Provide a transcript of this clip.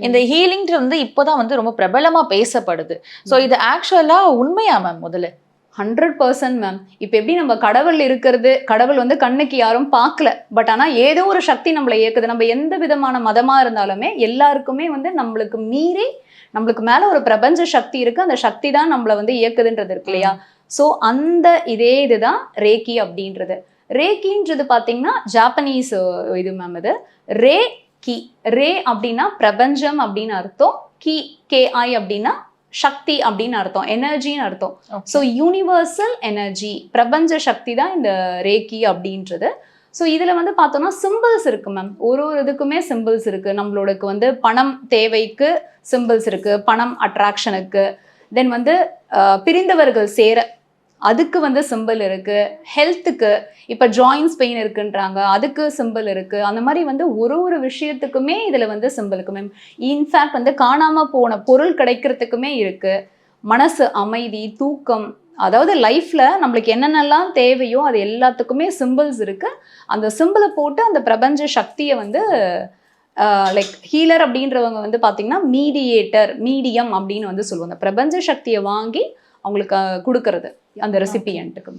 இந்த ஹீலிங்ன்றது வந்து இப்போதான் வந்து ரொம்ப பிரபலமா பேசப்படுது. ஸோ இது ஆக்சுவலா உண்மையா மேம்? முதல்ல 100% மேம். இப்போ எப்படி நம்ம கடவுள் இருக்கிறது, கடவுள் வந்து கண்ணுக்கு யாரும் பார்க்கல. பட் ஆனால் ஏதோ ஒரு சக்தி நம்மளை இயக்குது. நம்ம எந்த விதமான மதமாக இருந்தாலுமே எல்லாருக்குமே வந்து நம்மளுக்கு மீறி நம்மளுக்கு மேலே ஒரு பிரபஞ்ச சக்தி இருக்குது. அந்த சக்தி தான் நம்மளை வந்து இயக்குதுன்றது இருக்கு இல்லையா? ஸோ அந்த இதுதான் ரேக்கி அப்படின்றது. ரேக்கின்றது பார்த்தீங்கன்னா ஜாப்பனீஸ் இது மேம். இது ரே கி. ரே அப்படின்னா பிரபஞ்சம் அப்படின்னு அர்த்தம். கி KI அப்படின்னா சக்தி அப்படின்னு அர்த்தம், எனர்ஜின்னு அர்த்தம். ஸோ யூனிவர்சல் எனர்ஜி, பிரபஞ்ச சக்தி தான் இந்த ரேக்கி அப்படின்றது. ஸோ இதில் வந்து பார்த்தோம்னா சிம்பிள்ஸ் இருக்குது மேம். ஒரு இதுக்குமே சிம்பிள்ஸ் இருக்குது. நம்மளோடக்கு வந்து பணம் தேவைக்கு சிம்பிள்ஸ் இருக்குது, பணம் அட்ராக்ஷனுக்கு. தென் வந்து பிரிந்தவர்கள் சேர அதுக்கு வந்து சிம்பிள் இருக்குது. ஹெல்த்துக்கு இப்போ ஜாயின்ஸ் பெயின் இருக்குன்றாங்க, அதுக்கு சிம்பிள் இருக்குது. அந்த மாதிரி வந்து ஒரு விஷயத்துக்குமே இதில் வந்து சிம்பிள் இருக்குது மேம். இன்ஃபேக்ட் வந்து காணாமல் போன பொருள் கிடைக்கிறதுக்குமே இருக்குது. மனசு அமைதி, தூக்கம், அதாவது லைஃப்பில் நம்மளுக்கு என்னென்னலாம் தேவையோ அது எல்லாத்துக்குமே சிம்பிள்ஸ் இருக்குது. அந்த சிம்பிளை போட்டு அந்த பிரபஞ்ச சக்தியை வந்து லைக் ஹீலர் அப்படின்றவங்க வந்து பார்த்தீங்கன்னா மீடியேட்டர், மீடியம் அப்படின்னு வந்து சொல்லுவாங்க. பிரபஞ்ச சக்தியை வாங்கி அவங்களுக்கு கொடுக்கறது அந்த ரெசிபியன்ட்டுக்கு.